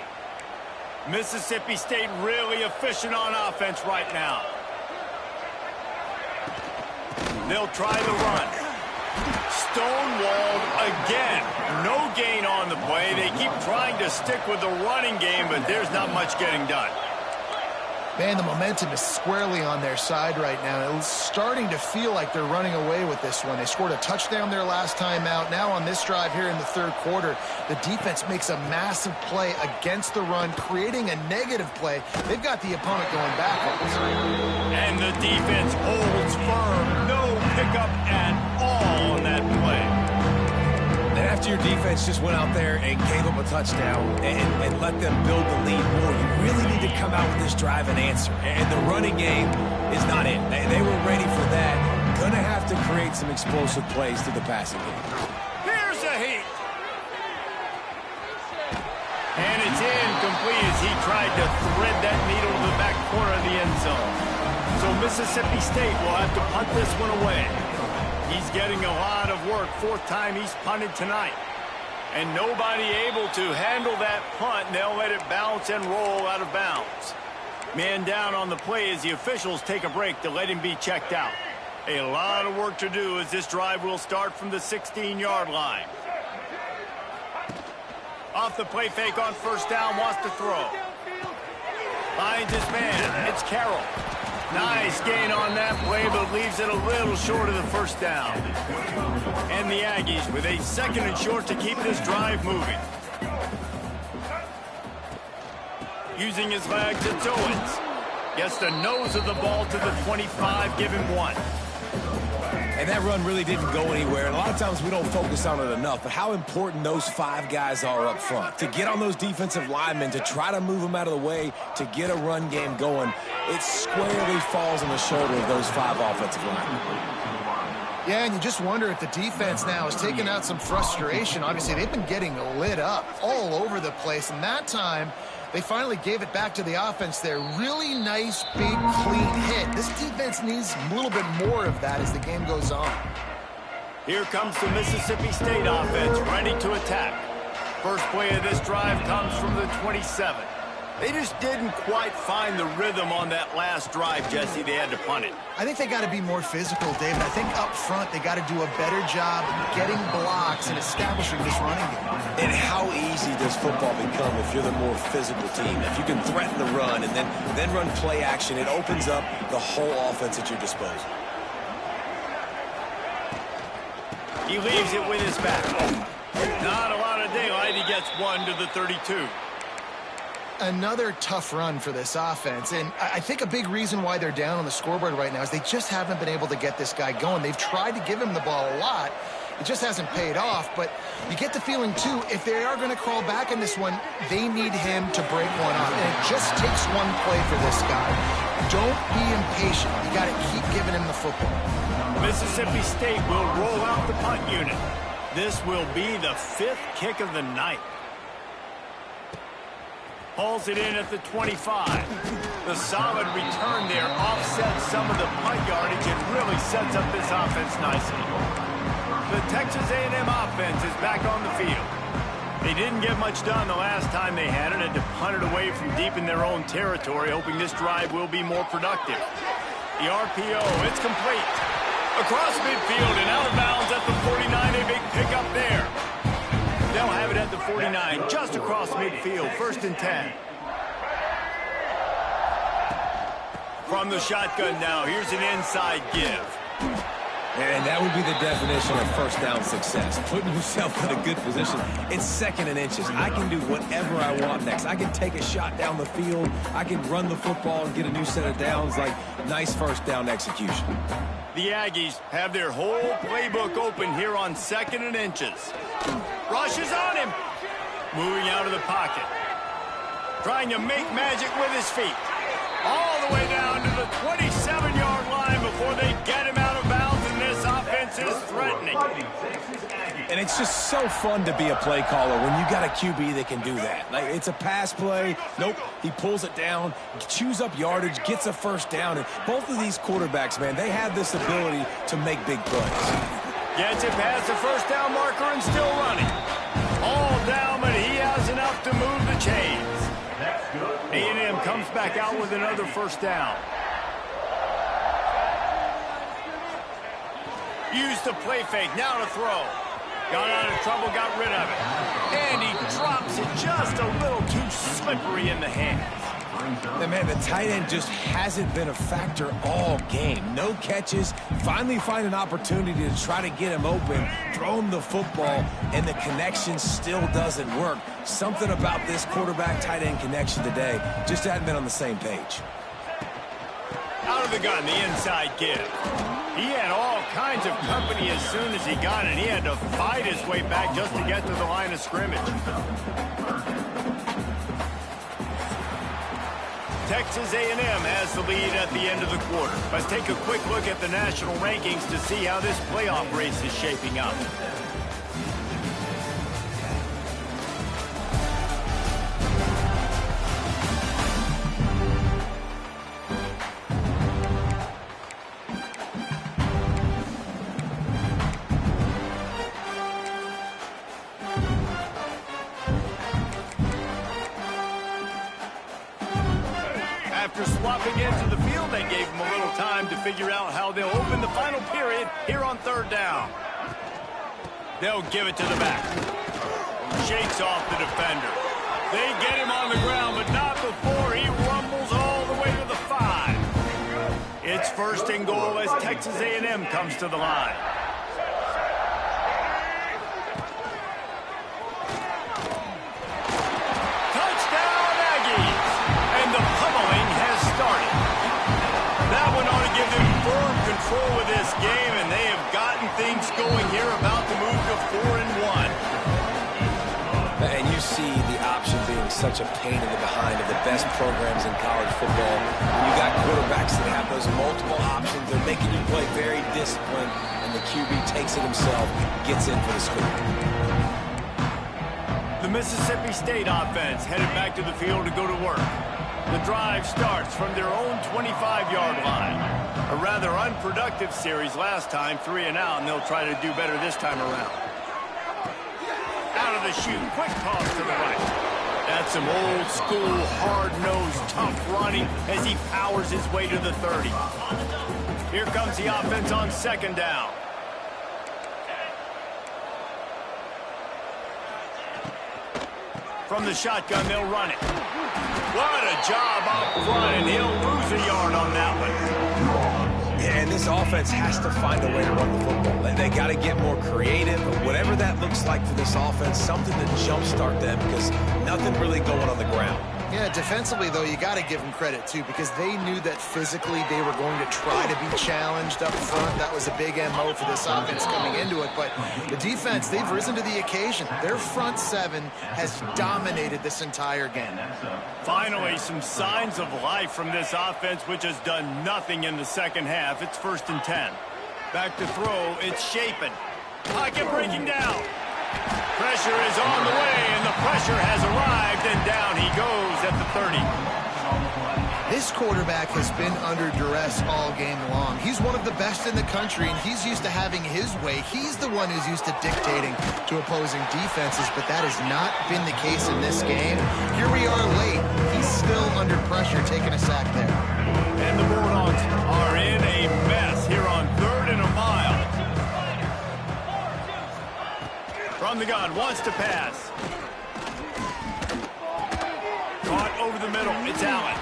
Mississippi State really efficient on offense right now. They'll try the run. Stonewalled again. No gain on the play. They keep trying to stick with the running game, but there's not much getting done. Man, the momentum is squarely on their side right now. It's starting to feel like they're running away with this one. They scored a touchdown their last time out. Now on this drive here in the third quarter, the defense makes a massive play against the run, creating a negative play. They've got the opponent going backwards. And the defense holds firm. No pickup at all on that play. And after your defense just went out there and gave them a touchdown and let them build the lead more, you really need to come out with this drive and answer. And the running game is not it. They were ready for that. Going to have to create some explosive plays through the passing game. Here's a heat. And it's incomplete as he tried to thread that needle to the back corner of the end zone. So Mississippi State will have to punt this one away. He's getting a lot of work. Fourth time he's punted tonight. And nobody able to handle that punt, and they'll let it bounce and roll out of bounds. Man down on the play as the officials take a break to let him be checked out. A lot of work to do as this drive will start from the 16-yard line. Off the play fake on first down, wants to throw. Finds his man. It's Carroll. Nice gain on that play, but leaves it a little short of the first down. And the Aggies with a second and short to keep this drive moving. Using his legs, it's Owens. Gets the nose of the ball to the 25, give him 1. And that run really didn't go anywhere. And a lot of times we don't focus on it enough, but how important those 5 guys are up front. To get on those defensive linemen, to try to move them out of the way, to get a run game going, it squarely falls on the shoulder of those 5 offensive linemen. Yeah, and you just wonder if the defense now is taking out some frustration. Obviously, they've been getting lit up all over the place, and that time they finally gave it back to the offense there. Really nice, big, clean hit. This defense needs a little bit more of that as the game goes on. Here comes the Mississippi State offense, ready to attack. First play of this drive comes from the 27. They just didn't quite find the rhythm on that last drive, Jesse. They had to punt it. I think they got to be more physical, David. I think up front they got to do a better job getting blocks and establishing this running game. And how easy does football become if you're the more physical team? If you can threaten the run and then run play action, it opens up the whole offense at your disposal. He leaves it with his back. Not a lot of daylight. He gets 1 to the 32. Another tough run for this offense, and I think a big reason why they're down on the scoreboard right now is they just haven't been able to get this guy going. They've tried to give him the ball a lot. It just hasn't paid off, but you get the feeling, too, if they are going to crawl back in this one, they need him to break one off, and it just takes one play for this guy. Don't be impatient. You got to keep giving him the football. Mississippi State will roll out the punt unit. This will be the 5th kick of the night. Hauls it in at the 25. The solid return there offsets some of the punt yardage and really sets up this offense nicely. The Texas A&M offense is back on the field. They didn't get much done the last time they had it, and to punt it away from deep in their own territory, hoping this drive will be more productive. The RPO, it's complete. Across midfield and out of bounds at the 49, a big pickup there. They'll have it at the 49, just across midfield, 1st and 10. From the shotgun now, here's an inside give. And that That would be the definition of first down success, putting yourself in a good position. It's 2nd and inches. I can do whatever I want next. I can take a shot down the field. I can run the football and get a new set of downs. Like, nice first down execution. The Aggies have their whole playbook open here on 2nd and inches. Rushes on him. Moving out of the pocket. Trying to make magic with his feet. All the way down to the 27-yard line before they get him out of bounds, and this offense is threatening. And it's just so fun to be a play caller when you got a QB that can do that. Like, it's a pass play. Nope, he pulls it down, chews up yardage, gets a first down. And both of these quarterbacks, man, they have this ability to make big plays. Gets it past the first down marker and still running. All down, but he has enough to move the chains. A&M comes back out with another first down. Used the play fake, now to throw. Got out of trouble, got rid of it. And he drops it just a little too slippery in the hands. And man, the tight end just hasn't been a factor all game. No catches. Finally find an opportunity to try to get him open, throw him the football, and the connection still doesn't work. Something about this quarterback-tight end connection today just hadn't been on the same page. Out of the gun, the inside give. He had all kinds of company as soon as he got it. He had to fight his way back just to get to the line of scrimmage. Texas A&M has the lead at the end of the quarter. Let's take a quick look at the national rankings to see how this playoff race is shaping up. After swapping into the field, they gave him a little time to figure out how they'll open the final period here on 3rd down. They'll give it to the back. Shakes off the defender. They get him on the ground, but not before he rumbles all the way to the 5. It's 1st and goal as Texas A&M comes to the line. With this game, and they have gotten things going here, about to move to 4-1. And you see the option being such a pain in the behind of the best programs in college football. When you got quarterbacks that have those multiple options, they're making you play very disciplined, and the QB takes it himself, gets in for the score. The Mississippi State offense headed back to the field to go to work. The drive starts from their own 25-yard line. A rather unproductive series last time, 3 and out, and they'll try to do better this time around. Out of the chute, quick toss to the right. That's some old school, hard-nosed, tough running as he powers his way to the 30. Here comes the offense on 2nd down. From the shotgun, they'll run it. What a job up front, and he'll lose a yard on that one. Yeah, and this offense has to find a way to run the football. They got to get more creative, whatever that looks like for this offense, something to jumpstart them, because nothing really going on the ground. Yeah, defensively, though, you got to give them credit, too, because they knew that physically they were going to try to be challenged up front. That was a big MO for this offense coming into it. But the defense, they've risen to the occasion. Their front 7 has dominated this entire game. Finally, some signs of life from this offense, which has done nothing in the second half. It's 1st and 10. Back to throw. It's Shapen. Pocket breaking down. Pressure is on the way, and the pressure has arrived, and down he goes at the 30. This quarterback has been under duress all game long. He's one of the best in the country, and he's used to having his way. He's the one who's used to dictating to opposing defenses, but that has not been the case in this game. Here we are late. He's still under pressure, taking a sack there. And the Bulldogs are in a mess here on 3rd and a mile. From the gun, wants to pass. Caught over the middle, it's Allen.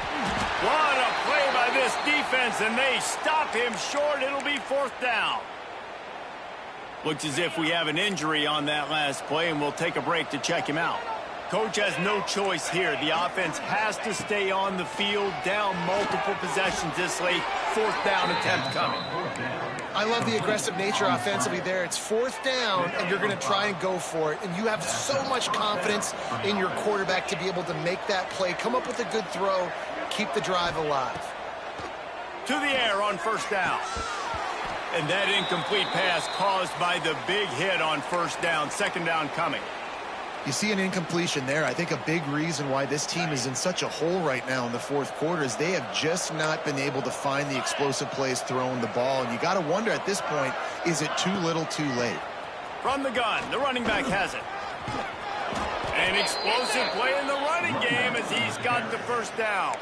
What a play by this defense, and they stop him short. It'll be 4th down. Looks as if we have an injury on that last play, and we'll take a break to check him out. Coach has no choice here. The offense has to stay on the field, down multiple possessions this late. 4th down attempt coming. I love the aggressive nature offensively there. It's 4th down, and you're going to try and go for it. And you have so much confidence in your quarterback to be able to make that play, come up with a good throw, keep the drive alive. To the air on 1st down. And that incomplete pass caused by the big hit on 1st down. 2nd down coming. You see an incompletion there. I think a big reason why this team is in such a hole right now in the 4th quarter is they have just not been able to find the explosive plays throwing the ball. And you got to wonder at this point, is it too little too late? From the gun, the running back has it. An explosive play in the running game as he's got the 1st down.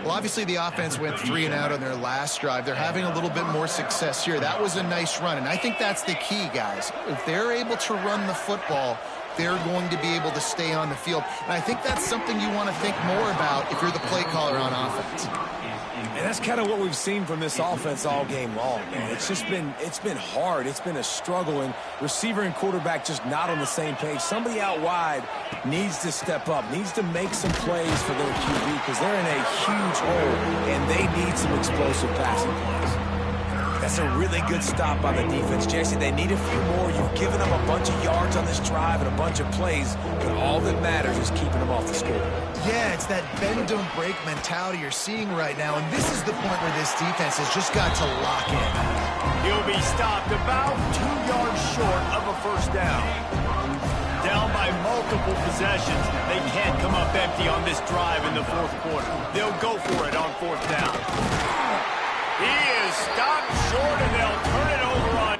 Well, obviously the offense went 3 and out on their last drive. They're having a little bit more success here. That was a nice run, and I think that's the key, guys. If they're able to run the football, they're going to be able to stay on the field. And I think that's something you want to think more about if you're the play caller on offense. And that's kind of what we've seen from this offense all game long, man. It's been hard. It's been a struggle, and receiver and quarterback just not on the same page. Somebody out wide needs to step up, needs to make some plays for their QB because they're in a huge hole, and they need some explosive passing plays. That's a really good stop by the defense, Jesse. They need a few more. You've given them a bunch of yards on this drive and a bunch of plays, but all that matters is keeping them off the score. Yeah, it's that bend, don't break mentality you're seeing right now, and this is the point where this defense has just got to lock in. He'll be stopped about 2 yards short of a 1st down. Down by multiple possessions. They can't come up empty on this drive in the 4th quarter. They'll go for it on 4th down. He is stopped short, and they'll turn it over on.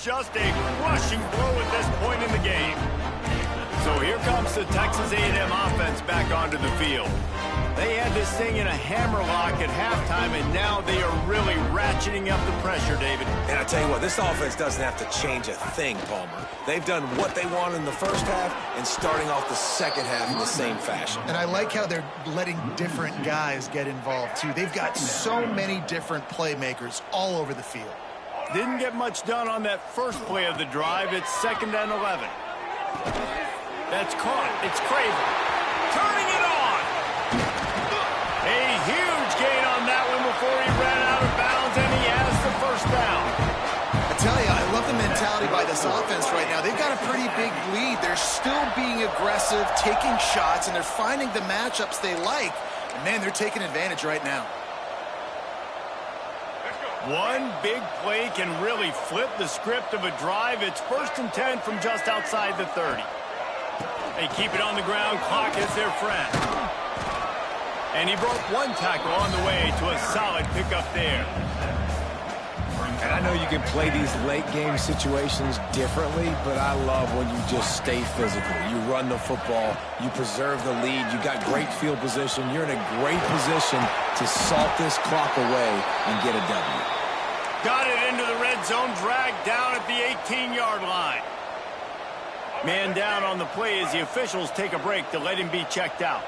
Just a crushing blow at this point in the game. So here comes the Texas A&M offense back onto the field. They had this thing in a hammerlock at halftime, and now they are really ratcheting up the pressure, David. And I tell you what, this offense doesn't have to change a thing, Palmer. They've done what they want in the 1st half and starting off the 2nd half in the same fashion. And I like how they're letting different guys get involved, too. They've got so many different playmakers all over the field. Didn't get much done on that first play of the drive. It's 2nd and 11. That's caught. It's Craven. Turning it on. A huge gain on that one before he ran out of bounds, and he has the 1st down. I tell you, I love the mentality by this offense right now. They've got a pretty big lead. They're still being aggressive, taking shots, and they're finding the matchups they like. And, man, they're taking advantage right now. One big play can really flip the script of a drive. It's 1st and 10 from just outside the 30. They keep it on the ground. Clock is their friend. And he broke one tackle on the way to a solid pickup there. And I know you can play these late-game situations differently, but I love when you just stay physical. You run the football. You preserve the lead. You got great field position. You're in a great position to salt this clock away and get a W. Got it into the red zone, dragged down at the 18-yard line. Man down on the play as the officials take a break to let him be checked out.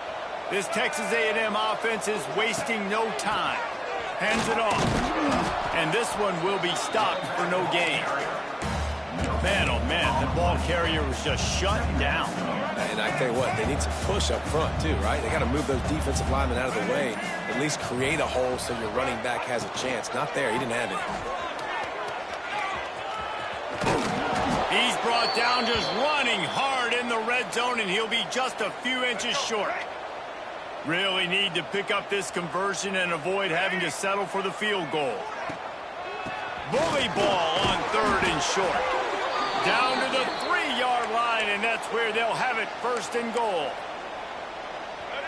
This Texas A&M offense is wasting no time. Hands it off. And this one will be stopped for no gain. Man, oh man, the ball carrier was just shut down. And I tell you what, they need some push up front too, right? They got to move those defensive linemen out of the way. At least create a hole so your running back has a chance. Not there. He didn't have it. He's brought down just running hard in the red zone, and he'll be just a few inches short. Really need to pick up this conversion and avoid having to settle for the field goal. Bully ball on 3rd and short. Down to the 3-yard line, and that's where they'll have it 1st and goal.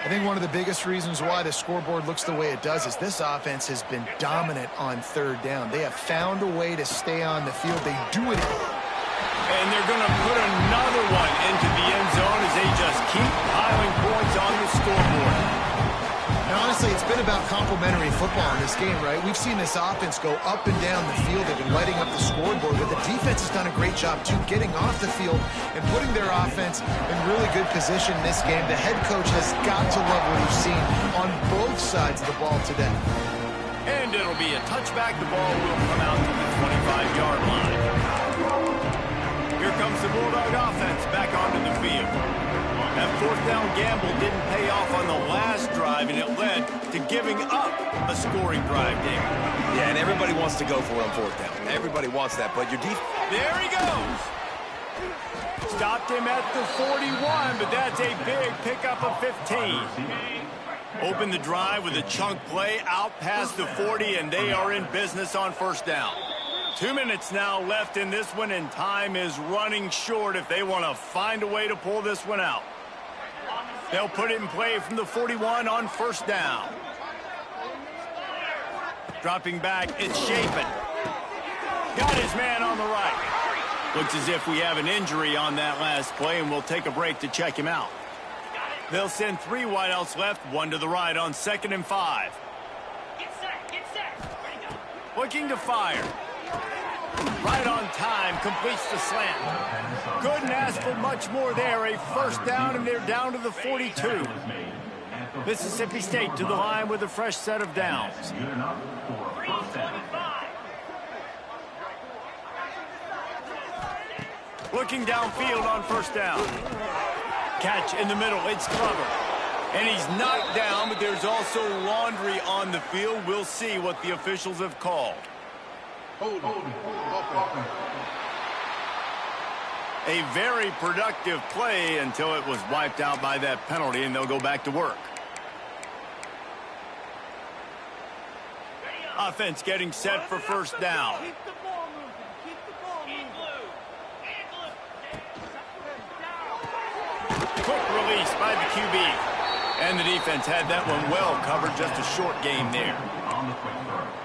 I think one of the biggest reasons why the scoreboard looks the way it does is this offense has been dominant on 3rd down. They have found a way to stay on the field. They do it. And they're going to put another one into the end zone as they just keep piling points on the scoreboard. And honestly, it's been about complementary football in this game, right? We've seen this offense go up and down the field. They've been lighting up the scoreboard, but the defense has done a great job, too, getting off the field and putting their offense in really good position in this game. The head coach has got to love what he's seen on both sides of the ball today. And it'll be a touchback. The ball will come out to the 25-yard line. Here comes the Bulldog offense back onto the field. That fourth down gamble didn't pay off on the last drive, and it led to giving up a scoring drive, David. Yeah, and everybody wants to go for it on fourth down. Everybody wants that, but your defense... There he goes. Stopped him at the 41, but that's a big pickup of 15. Open the drive with a chunk play out past the 40, and they are in business on first down. 2 minutes now left in this one, and time is running short if they want to find a way to pull this one out. They'll put it in play from the 41 on first down. Dropping back, it's Chapin. Got his man on the right. Looks as if we have an injury on that last play, and we'll take a break to check him out. They'll send 3 wideouts left, 1 to the right on 2nd and 5. Get set. Ready, go. Looking to fire. Right on time, completes the slant. Couldn't ask for much more there. A first down, and they're down to the 42. Mississippi State to the line with a fresh set of downs. Good enough for first down. Looking downfield on first down. Catch in the middle, it's Glover. And he's knocked down, but there's also Laundry on the field. We'll see what the officials have called. A very productive play until it was wiped out by that penalty, and they'll go back to work. Offense getting set for first down. Quick release by the QB. And the defense had that one well covered. Just a short game there.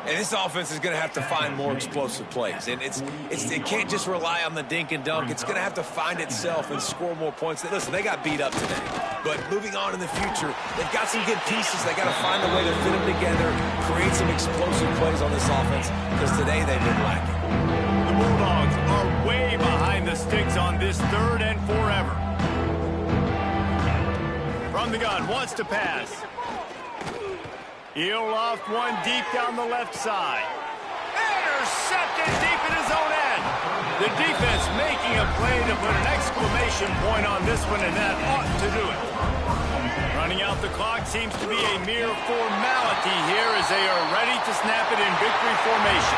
And this offense is going to have to find more explosive plays. And it can't just rely on the dink and dunk. It's going to have to find itself and score more points. Listen, they got beat up today. But moving on in the future, they've got some good pieces. They got to find a way to fit them together, create some explosive plays on this offense, because today they've been lacking. The Bulldogs are way behind the sticks on this 3rd and forever. From the gun, wants to pass. He'll loft one deep down the left side. Intercepted deep in his own end. The defense making a play to put an exclamation point on this one, and that ought to do it. Running out the clock seems to be a mere formality here as they are ready to snap it in victory formation.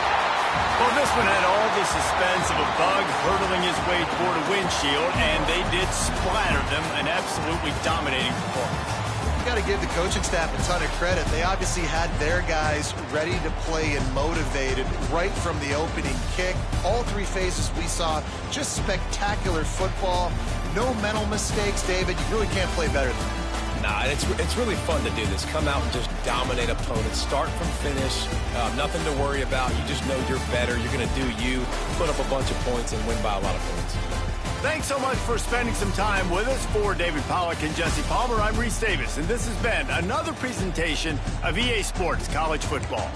Well, this one had all the suspense of a bug hurtling his way toward a windshield, and they did splatter them, an absolutely dominating performance. Got to give the coaching staff a ton of credit. They obviously had their guys ready to play and motivated right from the opening kick. All 3 phases we saw, just spectacular football. No mental mistakes, David. You really can't play better than that. Nah, it's really fun to do this. Come out and just dominate opponents. Start from finish. Nothing to worry about. You just know you're better. You're going to do you, put up a bunch of points, and win by a lot of points. Thanks so much for spending some time with us. For David Pollack and Jesse Palmer, I'm Reese Davis, and this has been another presentation of EA Sports College Football.